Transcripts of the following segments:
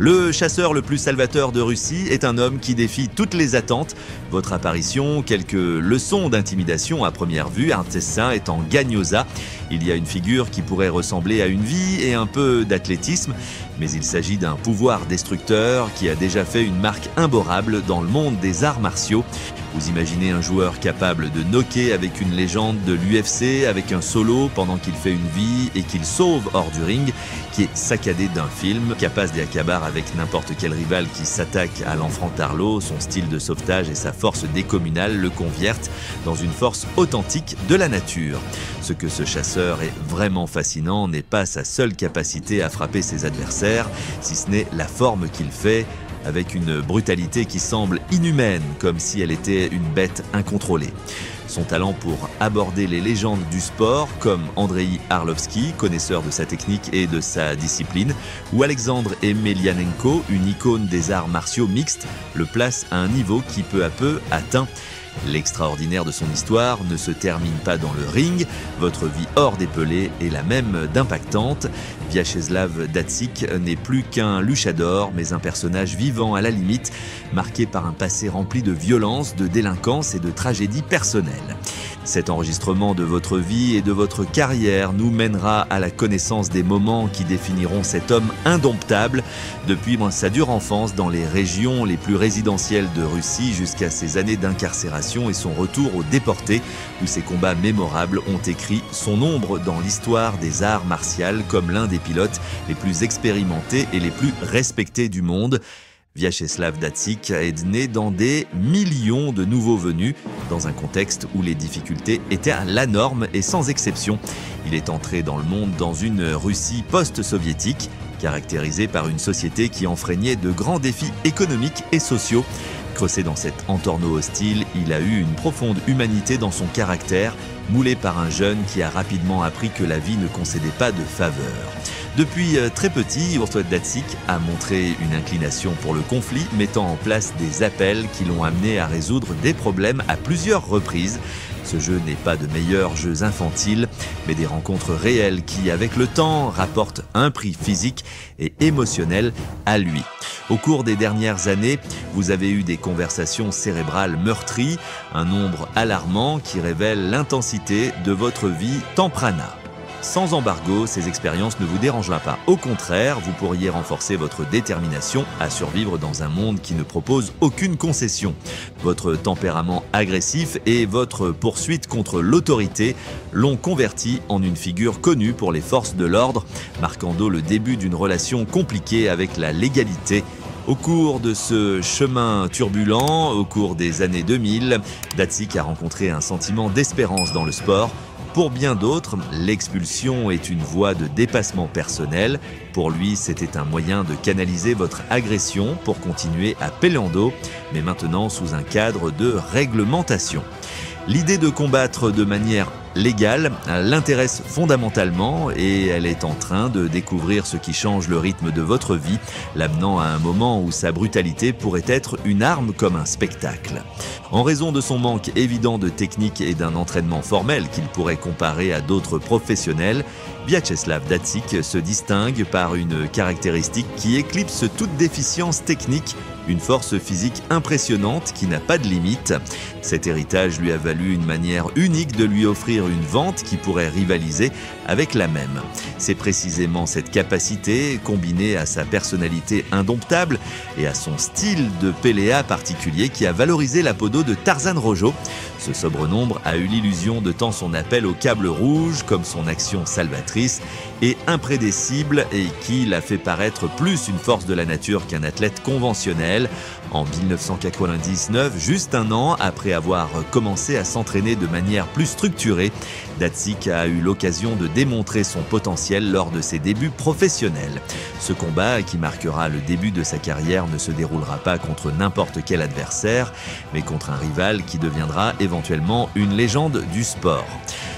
Le chasseur le plus salvateur de Russie est un homme qui défie toutes les attentes. Votre apparition, quelques leçons d'intimidation à première vue, un dessin est en Gagnosa. Il y a une figure qui pourrait ressembler à une vie et un peu d'athlétisme, mais il s'agit d'un pouvoir destructeur qui a déjà fait une marque imborable dans le monde des arts martiaux. Vous imaginez un joueur capable de knocker avec une légende de l'UFC, avec un solo pendant qu'il fait une vie et qu'il sauve hors du ring, qui est saccadé d'un film, capable d'Akabar avec n'importe quel rival qui s'attaque à l'enfant Tarlo. Son style de sauvetage et sa force décommunale le conviertent dans une force authentique de la nature. Ce que ce chasseur est vraiment fascinant n'est pas sa seule capacité à frapper ses adversaires, si ce n'est la forme qu'il fait, avec une brutalité qui semble inhumaine, comme si elle était une bête incontrôlée. Son talent pour aborder les légendes du sport, comme Andrei Arlovski, connaisseur de sa technique et de sa discipline, ou Alexandre Emelianenko, une icône des arts martiaux mixtes, le place à un niveau qui peu à peu atteint. L'extraordinaire de son histoire ne se termine pas dans le ring, votre vie hors des pelées est la même d'impactante. Vyacheslav Datsik n'est plus qu'un luchador, mais un personnage vivant à la limite, marqué par un passé rempli de violence, de délinquance et de tragédies personnelles. Cet enregistrement de votre vie et de votre carrière nous mènera à la connaissance des moments qui définiront cet homme indomptable, depuis sa dure enfance dans les régions les plus résidentielles de Russie jusqu'à ses années d'incarcération et son retour aux déportés, où ses combats mémorables ont écrit son ombre dans l'histoire des arts martiaux comme l'un des pilotes les plus expérimentés et les plus respectés du monde. Vyacheslav Datsik est né dans des millions de nouveaux venus, dans un contexte où les difficultés étaient la norme et sans exception. Il est entré dans le monde dans une Russie post-soviétique, caractérisée par une société qui enfreignait de grands défis économiques et sociaux. Creusé dans cet entorno hostile, il a eu une profonde humanité dans son caractère, moulé par un jeune qui a rapidement appris que la vie ne concédait pas de faveurs. Depuis très petit, Urtwat Datsik a montré une inclination pour le conflit, mettant en place des appels qui l'ont amené à résoudre des problèmes à plusieurs reprises. Ce jeu n'est pas de meilleurs jeux infantiles, mais des rencontres réelles qui, avec le temps, rapportent un prix physique et émotionnel à lui. Au cours des dernières années, vous avez eu des conversations cérébrales meurtries, un nombre alarmant qui révèle l'intensité de votre vie Temprana. Sans embargo, ces expériences ne vous dérangeront pas. Au contraire, vous pourriez renforcer votre détermination à survivre dans un monde qui ne propose aucune concession. Votre tempérament agressif et votre poursuite contre l'autorité l'ont converti en une figure connue pour les forces de l'ordre, marquant le début d'une relation compliquée avec la légalité. Au cours de ce chemin turbulent, au cours des années 2000, Datsik a rencontré un sentiment d'espérance dans le sport. Pour bien d'autres, l'expulsion est une voie de dépassement personnel. Pour lui, c'était un moyen de canaliser votre agression pour continuer à Pelando, mais maintenant sous un cadre de réglementation. L'idée de combattre de manière légale l'intéresse fondamentalement et elle est en train de découvrir ce qui change le rythme de votre vie, l'amenant à un moment où sa brutalité pourrait être une arme comme un spectacle. En raison de son manque évident de technique et d'un entraînement formel qu'il pourrait comparer à d'autres professionnels, Vyacheslav Datsik se distingue par une caractéristique qui éclipse toute déficience technique, une force physique impressionnante qui n'a pas de limite. Cet héritage lui a valu une manière unique de lui offrir une vente qui pourrait rivaliser avec la même. C'est précisément cette capacité, combinée à sa personnalité indomptable et à son style de Pelea particulier, qui a valorisé la podo de Tarzan Rojo. Ce sobre nombre a eu l'illusion de tant son appel au câble rouge comme son action salvatrice et imprédicible et qui l'a fait paraître plus une force de la nature qu'un athlète conventionnel. En 1999, juste un an après avoir commencé à s'entraîner de manière plus structurée, Datsik a eu l'occasion de démontrer son potentiel lors de ses débuts professionnels. Ce combat, qui marquera le début de sa carrière, ne se déroulera pas contre n'importe quel adversaire, mais contre un rival qui deviendra éventuellement une légende du sport.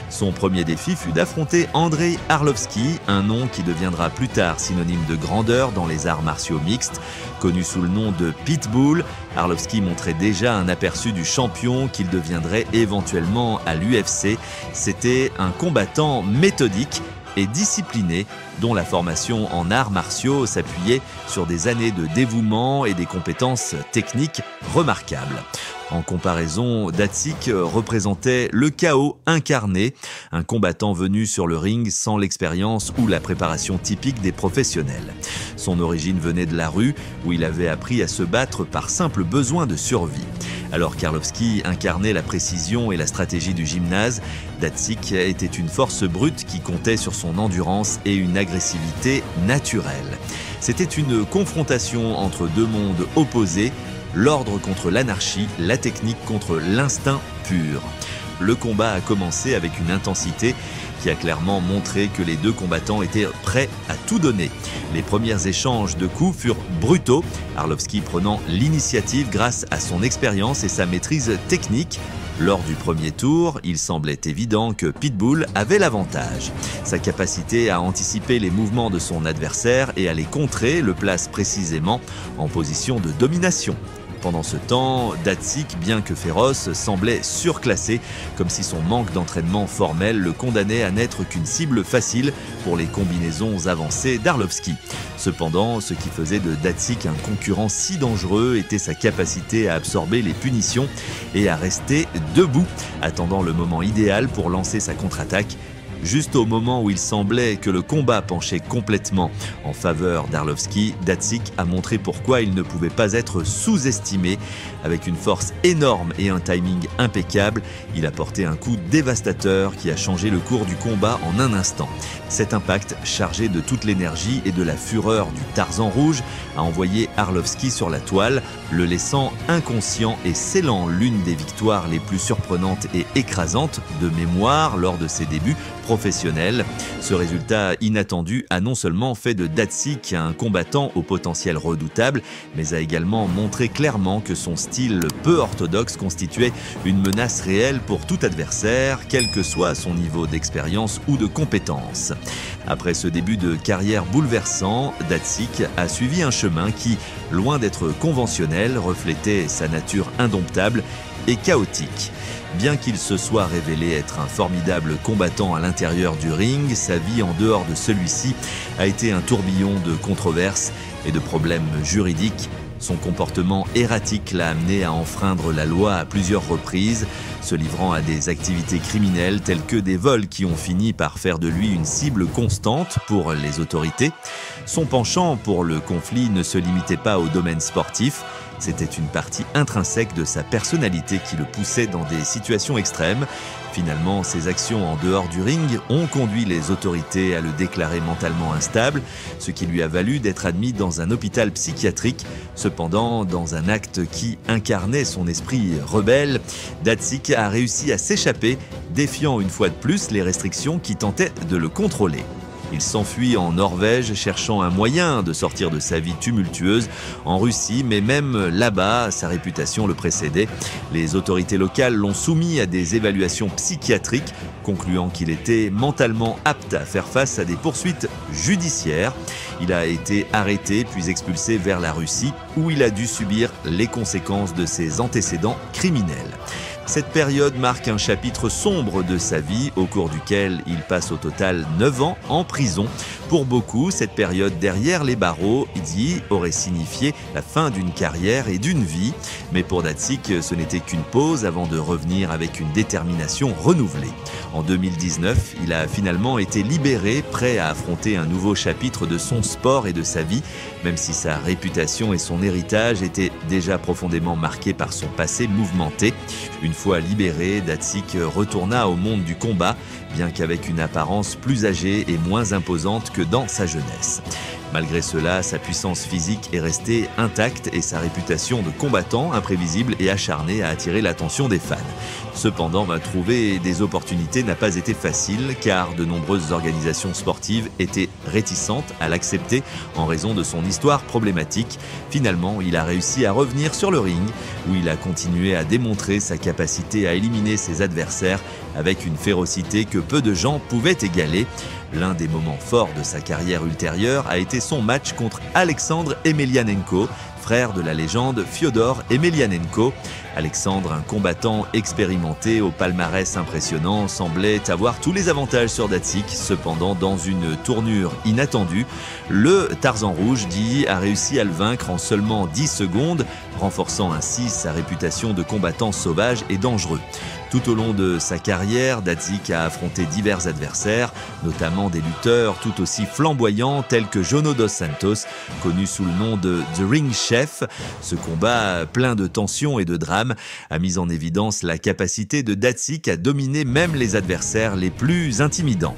Son premier défi fut d'affronter Andrei Arlovski, un nom qui deviendra plus tard synonyme de grandeur dans les arts martiaux mixtes. Connu sous le nom de Pitbull, Arlovski montrait déjà un aperçu du champion qu'il deviendrait éventuellement à l'UFC. C'était un combattant méthodique, et discipliné, dont la formation en arts martiaux s'appuyait sur des années de dévouement et des compétences techniques remarquables. En comparaison, Datsik représentait le chaos incarné, un combattant venu sur le ring sans l'expérience ou la préparation typique des professionnels. Son origine venait de la rue, où il avait appris à se battre par simple besoin de survie. Alors qu'Arlovski incarnait la précision et la stratégie du gymnase, Datsik était une force brute qui comptait sur son endurance et une agressivité naturelle. C'était une confrontation entre deux mondes opposés, l'ordre contre l'anarchie, la technique contre l'instinct pur. Le combat a commencé avec une intensité qui a clairement montré que les deux combattants étaient prêts à tout donner. Les premiers échanges de coups furent brutaux, Arlovski prenant l'initiative grâce à son expérience et sa maîtrise technique. Lors du premier tour, il semblait évident que Pitbull avait l'avantage. Sa capacité à anticiper les mouvements de son adversaire et à les contrer le place précisément en position de domination. Pendant ce temps, Datsik, bien que féroce, semblait surclassé, comme si son manque d'entraînement formel le condamnait à n'être qu'une cible facile pour les combinaisons avancées d'Arlovski. Cependant, ce qui faisait de Datsik un concurrent si dangereux était sa capacité à absorber les punitions et à rester debout, attendant le moment idéal pour lancer sa contre-attaque. Juste au moment où il semblait que le combat penchait complètement en faveur d'Arlovski, Datsik a montré pourquoi il ne pouvait pas être sous-estimé. Avec une force énorme et un timing impeccable, il a porté un coup dévastateur qui a changé le cours du combat en un instant. Cet impact, chargé de toute l'énergie et de la fureur du Tarzan rouge, a envoyé Arlovski sur la toile, le laissant inconscient et scellant l'une des victoires les plus surprenantes et écrasantes de mémoire lors de ses débuts professionnels. Ce résultat inattendu a non seulement fait de Datsik un combattant au potentiel redoutable, mais a également montré clairement que son style peu orthodoxe constituait une menace réelle pour tout adversaire, quel que soit son niveau d'expérience ou de compétence. Après ce début de carrière bouleversant, Datsik a suivi un chemin qui, loin d'être conventionnel, reflétait sa nature indomptable et chaotique. Bien qu'il se soit révélé être un formidable combattant à l'intérieur du ring, sa vie en dehors de celui-ci a été un tourbillon de controverses et de problèmes juridiques. Son comportement erratique l'a amené à enfreindre la loi à plusieurs reprises, se livrant à des activités criminelles telles que des vols qui ont fini par faire de lui une cible constante pour les autorités. Son penchant pour le conflit ne se limitait pas au domaine sportif. C'était une partie intrinsèque de sa personnalité qui le poussait dans des situations extrêmes. Finalement, ses actions en dehors du ring ont conduit les autorités à le déclarer mentalement instable, ce qui lui a valu d'être admis dans un hôpital psychiatrique. Cependant, dans un acte qui incarnait son esprit rebelle, Datsik a réussi à s'échapper, défiant une fois de plus les restrictions qui tentaient de le contrôler. Il s'enfuit en Norvège, cherchant un moyen de sortir de sa vie tumultueuse en Russie, mais même là-bas, sa réputation le précédait. Les autorités locales l'ont soumis à des évaluations psychiatriques, concluant qu'il était mentalement apte à faire face à des poursuites judiciaires. Il a été arrêté puis expulsé vers la Russie, où il a dû subir les conséquences de ses antécédents criminels. Cette période marque un chapitre sombre de sa vie, au cours duquel il passe au total 9 ans en prison. Pour beaucoup, cette période derrière les barreaux aurait signifié la fin d'une carrière et d'une vie. Mais pour Datsik, ce n'était qu'une pause avant de revenir avec une détermination renouvelée. En 2019, il a finalement été libéré, prêt à affronter un nouveau chapitre de son sport et de sa vie, même si sa réputation et son héritage étaient déjà profondément marqués par son passé mouvementé. Une fois libéré, Datsik retourna au monde du combat, bien qu'avec une apparence plus âgée et moins imposante que dans sa jeunesse. Malgré cela, sa puissance physique est restée intacte et sa réputation de combattant imprévisible et acharné a attiré l'attention des fans. Cependant, trouver des opportunités n'a pas été facile car de nombreuses organisations sportives étaient réticentes à l'accepter en raison de son histoire problématique. Finalement, il a réussi à revenir sur le ring où il a continué à démontrer sa capacité à éliminer ses adversaires avec une férocité que peu de gens pouvaient égaler. L'un des moments forts de sa carrière ultérieure a été son match contre Alexandre Emelianenko, frère de la légende Fyodor Emelianenko. Alexandre, un combattant expérimenté au palmarès impressionnant, semblait avoir tous les avantages sur Datsik. Cependant, dans une tournure inattendue, le Tarzan rouge dit a réussi à le vaincre en seulement 10 secondes, renforçant ainsi sa réputation de combattant sauvage et dangereux. Tout au long de sa carrière, Datsik a affronté divers adversaires, notamment des lutteurs tout aussi flamboyants tels que Jono dos Santos, connu sous le nom de The Ring Chef. Ce combat, plein de tensions et de drames, a mis en évidence la capacité de Datsik à dominer même les adversaires les plus intimidants.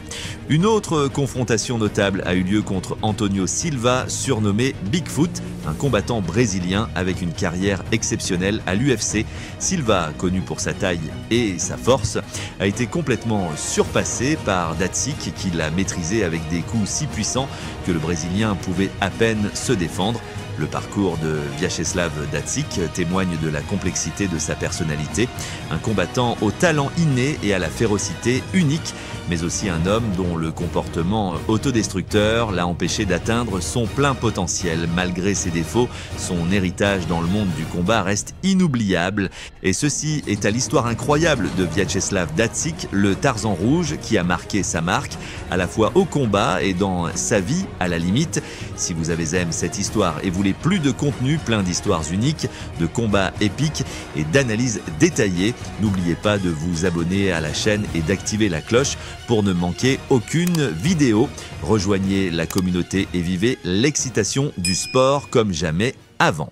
Une autre confrontation notable a eu lieu contre Antonio Silva, surnommé Bigfoot, un combattant brésilien avec une carrière exceptionnelle à l'UFC. Silva, connu pour sa taille et sa force, a été complètement surpassé par Datsik qui l'a maîtrisé avec des coups si puissants que le Brésilien pouvait à peine se défendre. Le parcours de Vyacheslav Datsik témoigne de la complexité de sa personnalité, un combattant au talent inné et à la férocité unique, mais aussi un homme dont le comportement autodestructeur l'a empêché d'atteindre son plein potentiel. Malgré ses défauts, son héritage dans le monde du combat reste inoubliable. Et ceci est à l'histoire incroyable de Vyacheslav Datsik, le Tarzan rouge qui a marqué sa marque, à la fois au combat et dans sa vie à la limite. Si vous avez aimé cette histoire et voulez plus de contenu plein d'histoires uniques, de combats épiques et d'analyses détaillées, n'oubliez pas de vous abonner à la chaîne et d'activer la cloche pour ne manquer aucune vidéo. Rejoignez la communauté et vivez l'excitation du sport comme jamais avant.